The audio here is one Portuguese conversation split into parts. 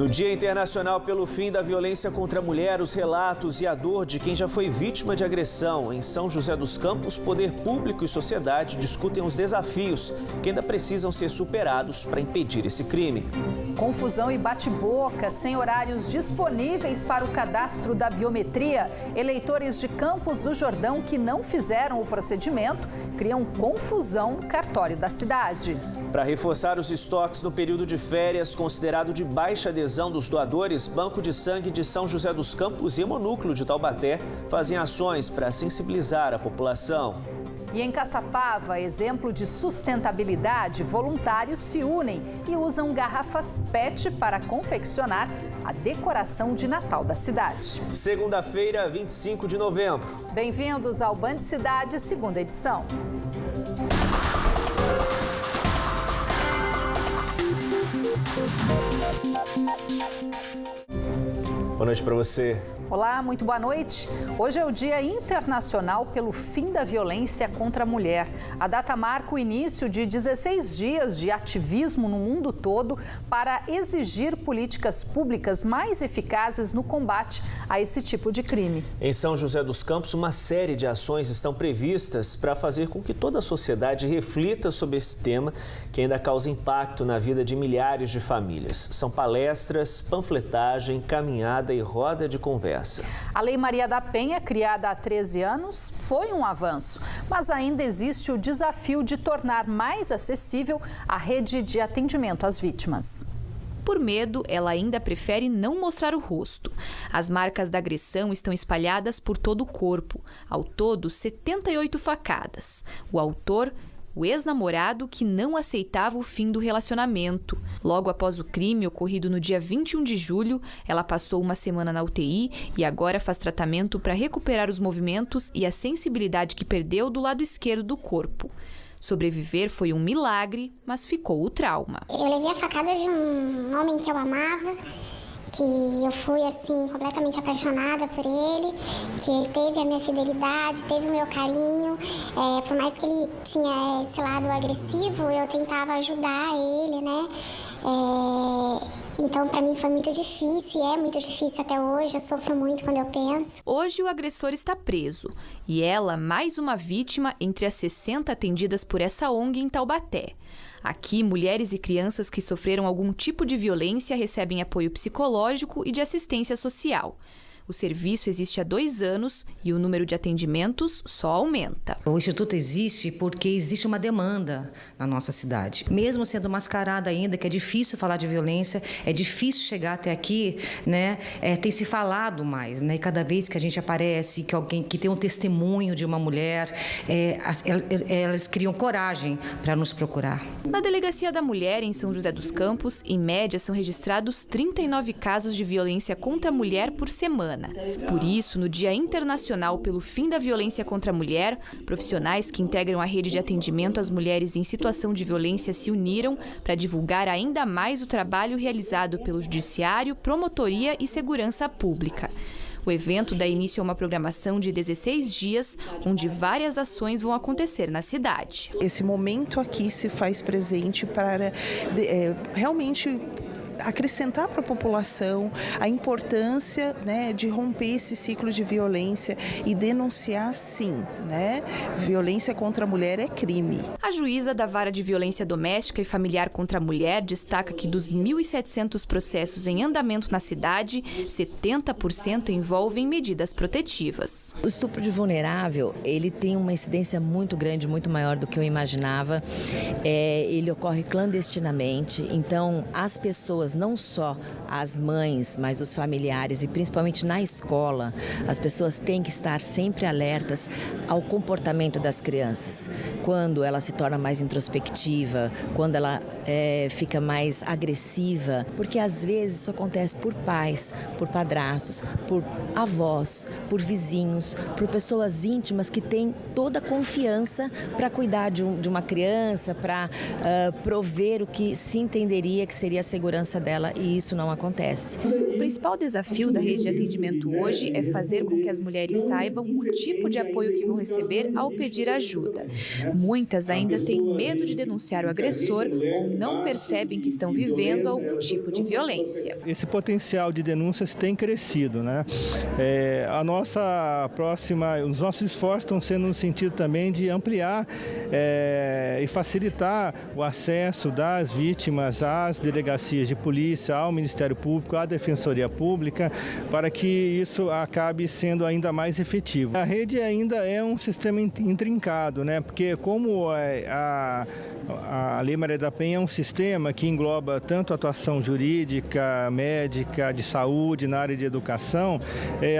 No Dia Internacional pelo Fim da Violência contra a Mulher, os relatos e a dor de quem já foi vítima de agressão em São José dos Campos, poder público e sociedade discutem os desafios que ainda precisam ser superados para impedir esse crime. Confusão e bate-boca, sem horários disponíveis para o cadastro da biometria. Eleitores de Campos do Jordão que não fizeram o procedimento criam confusão no cartório da cidade. Para reforçar os estoques no período de férias, considerado de baixa adesão dos doadores, Banco de Sangue de São José dos Campos e Hemonúcleo de Taubaté fazem ações para sensibilizar a população. E em Caçapava, exemplo de sustentabilidade, voluntários se unem e usam garrafas PET para confeccionar a decoração de Natal da cidade. Segunda-feira, 25 de novembro. Bem-vindos ao Band Cidade, segunda edição. Boa noite para você. Olá, muito boa noite. Hoje é o Dia Internacional pelo Fim da Violência contra a Mulher. A data marca o início de 16 dias de ativismo no mundo todo para exigir políticas públicas mais eficazes no combate a esse tipo de crime. Em São José dos Campos, uma série de ações estão previstas para fazer com que toda a sociedade reflita sobre esse tema que ainda causa impacto na vida de milhares de famílias. São palestras, panfletagem, caminhada e roda de conversa. A Lei Maria da Penha, criada há 13 anos, foi um avanço, mas ainda existe o desafio de tornar mais acessível a rede de atendimento às vítimas. Por medo, ela ainda prefere não mostrar o rosto. As marcas da agressão estão espalhadas por todo o corpo. Ao todo, 78 facadas. O autor, o ex-namorado que não aceitava o fim do relacionamento. Logo após o crime, ocorrido no dia 21 de julho, ela passou uma semana na UTI e agora faz tratamento para recuperar os movimentos e a sensibilidade que perdeu do lado esquerdo do corpo. Sobreviver foi um milagre, mas ficou o trauma. Eu levei a facada de um homem que eu amava, que eu fui, assim, completamente apaixonada por ele, que ele teve a minha fidelidade, teve o meu carinho. Por mais que ele tinha esse lado agressivo, eu tentava ajudar ele, né? Então, para mim foi muito difícil e é muito difícil até hoje, eu sofro muito quando eu penso. Hoje o agressor está preso e ela, mais uma vítima entre as 60 atendidas por essa ONG em Taubaté. Aqui, mulheres e crianças que sofreram algum tipo de violência recebem apoio psicológico e de assistência social. O serviço existe há 2 anos e o número de atendimentos só aumenta. O Instituto existe porque existe uma demanda na nossa cidade. Mesmo sendo mascarada ainda, que é difícil falar de violência, é difícil chegar até aqui, né? Tem se falado mais, né? E cada vez que a gente aparece, que alguém que tem um testemunho de uma mulher, elas criam coragem para nos procurar. Na Delegacia da Mulher, em São José dos Campos, em média, são registrados 39 casos de violência contra a mulher por semana. Por isso, no Dia Internacional pelo Fim da Violência contra a Mulher, profissionais que integram a rede de atendimento às mulheres em situação de violência se uniram para divulgar ainda mais o trabalho realizado pelo Judiciário, Promotoria e Segurança Pública. O evento dá início a uma programação de 16 dias, onde várias ações vão acontecer na cidade. Esse momento aqui se faz presente para realmente acrescentar para a população a importância, né, de romper esse ciclo de violência e denunciar, sim, né? Violência contra a mulher é crime. A juíza da Vara de Violência Doméstica e Familiar contra a Mulher destaca que dos 1.700 processos em andamento na cidade, 70% envolvem medidas protetivas. O estupro de vulnerável, ele tem uma incidência muito grande, muito maior do que eu imaginava. Ele ocorre clandestinamente, então as pessoas, não só as mães, mas os familiares e principalmente na escola, as pessoas têm que estar sempre alertas ao comportamento das crianças. Quando ela se torna mais introspectiva, quando ela fica mais agressiva, porque às vezes isso acontece por pais, por padrastos, por avós, por vizinhos, por pessoas íntimas que têm toda a confiança para cuidar de uma criança, para prover o que se entenderia que seria a segurança dela, e isso não acontece. principal desafio da rede de atendimento hoje é fazer com que as mulheres saibam o tipo de apoio que vão receber ao pedir ajuda. Muitas ainda têm medo de denunciar o agressor ou não percebem que estão vivendo algum tipo de violência. Esse potencial de denúncias tem crescido, né? Os nossos esforços estão sendo no sentido também de ampliar e facilitar o acesso das vítimas às delegacias de polícia, ao Ministério Público, à Defensoria Pública, para que isso acabe sendo ainda mais efetivo. A rede ainda é um sistema intrincado, né? Porque como a Lei Maria da Penha é um sistema que engloba tanto a atuação jurídica, médica, de saúde, na área de educação,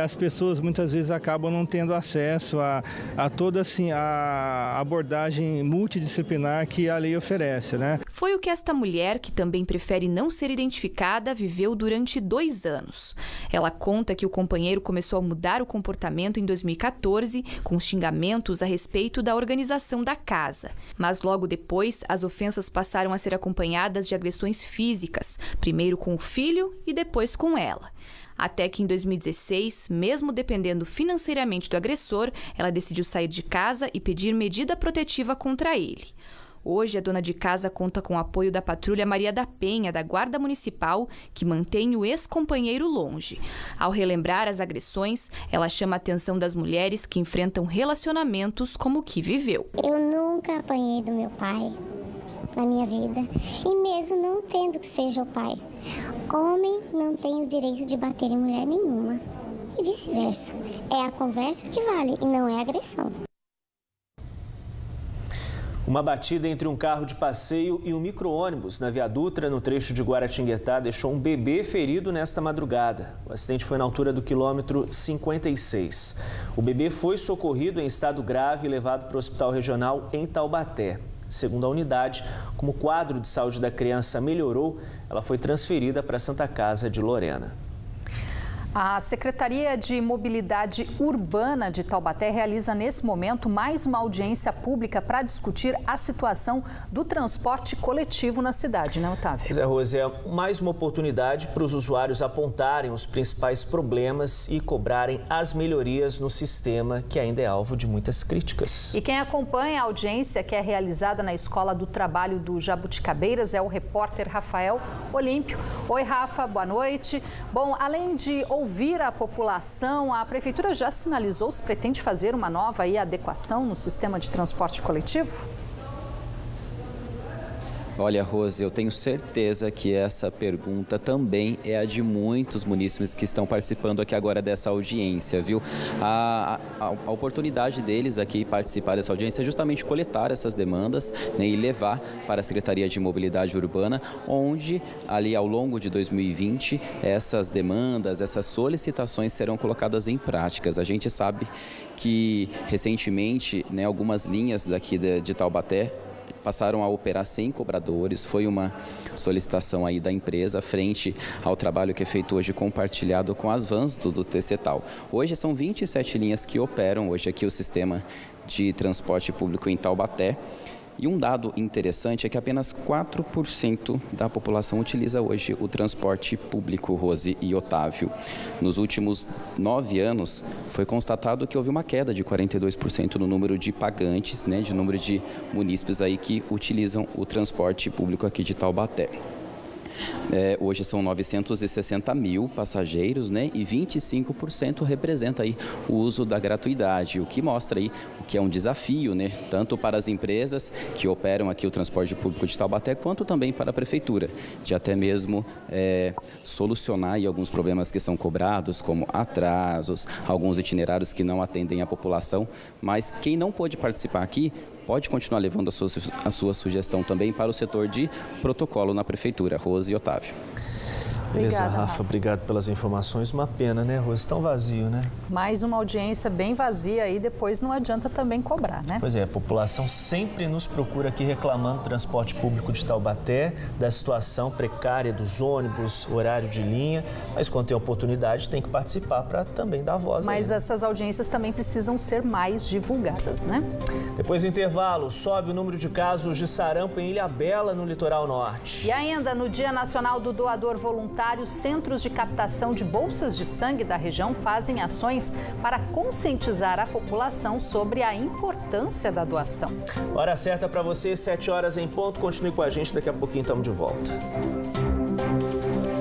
as pessoas muitas vezes acabam não tendo acesso a toda assim, a abordagem multidisciplinar que a lei oferece, né? Foi o que esta mulher, que também prefere não ser identificada, viveu durante 2 anos. Ela conta que o companheiro começou a mudar o comportamento em 2014, com xingamentos a respeito da organização da casa. Mas logo depois, as ofensas passaram a ser acompanhadas de agressões físicas, primeiro com o filho e depois com ela. Até que em 2016, mesmo dependendo financeiramente do agressor, ela decidiu sair de casa e pedir medida protetiva contra ele. Hoje, a dona de casa conta com o apoio da Patrulha Maria da Penha, da Guarda Municipal, que mantém o ex-companheiro longe. Ao relembrar as agressões, ela chama a atenção das mulheres que enfrentam relacionamentos como o que viveu. Eu nunca apanhei do meu pai na minha vida, e mesmo não tendo que seja o pai. Homem não tem o direito de bater em mulher nenhuma, e vice-versa. É a conversa que vale e não é a agressão. Uma batida entre um carro de passeio e um micro-ônibus na Via Dutra, no trecho de Guaratinguetá, deixou um bebê ferido nesta madrugada. O acidente foi na altura do quilômetro 56. O bebê foi socorrido em estado grave e levado para o Hospital Regional em Taubaté. Segundo a unidade, como o quadro de saúde da criança melhorou, ela foi transferida para a Santa Casa de Lorena. A Secretaria de Mobilidade Urbana de Taubaté realiza nesse momento mais uma audiência pública para discutir a situação do transporte coletivo na cidade, né, Otávio? Pois é, Rose, é mais uma oportunidade para os usuários apontarem os principais problemas e cobrarem as melhorias no sistema, que ainda é alvo de muitas críticas. E quem acompanha a audiência, que é realizada na Escola do Trabalho do Jabuticabeiras, é o repórter Rafael Olímpio. Oi, Rafa, boa noite. Bom, além de ouvir a população, a Prefeitura já sinalizou se pretende fazer uma nova adequação no sistema de transporte coletivo? Olha, Rose, eu tenho certeza que essa pergunta também é a de muitos munícipes que estão participando aqui agora dessa audiência, viu? A oportunidade deles aqui participar dessa audiência é justamente coletar essas demandas, né, e levar para a Secretaria de Mobilidade Urbana, onde ali ao longo de 2020 essas demandas, essas solicitações serão colocadas em práticas. A gente sabe que recentemente, né, algumas linhas daqui de Taubaté passaram a operar sem cobradores. Foi uma solicitação aí da empresa frente ao trabalho que é feito hoje compartilhado com as vans do TCTAL. Hoje são 27 linhas que operam hoje aqui o sistema de transporte público em Taubaté. E um dado interessante é que apenas 4% da população utiliza hoje o transporte público, Rose e Otávio. Nos últimos 9 anos, foi constatado que houve uma queda de 42% no número de pagantes, né, de número de munícipes aí que utilizam o transporte público aqui de Taubaté. Hoje são 960 mil passageiros, né? E 25% representa aí o uso da gratuidade, o que mostra aí o que é um desafio, né? Tanto para as empresas que operam aqui o transporte público de Taubaté, quanto também para a Prefeitura, de até mesmo solucionar aí alguns problemas que são cobrados, como atrasos, alguns itinerários que não atendem a população. Mas quem não pôde participar aqui, pode continuar levando a sua sugestão também para o setor de protocolo na Prefeitura. Rose e Otávio. Beleza, Obrigada, Rafa, obrigado pelas informações. Uma pena, né, Rose? Tão vazio, né? Mais uma audiência bem vazia e depois não adianta também cobrar, né? Pois é, a população sempre nos procura aqui reclamando do transporte público de Taubaté, da situação precária dos ônibus, horário de linha, mas quando tem oportunidade tem que participar para também dar voz. Mas aí, né? essas audiências também precisam ser mais divulgadas, né? Depois do intervalo, sobe o número de casos de sarampo em Ilhabela, no litoral norte. E ainda no Dia Nacional do Doador Voluntário, vários centros de captação de bolsas de sangue da região fazem ações para conscientizar a população sobre a importância da doação. Hora certa para você, 7 horas em ponto. Continue com a gente, daqui a pouquinho estamos de volta.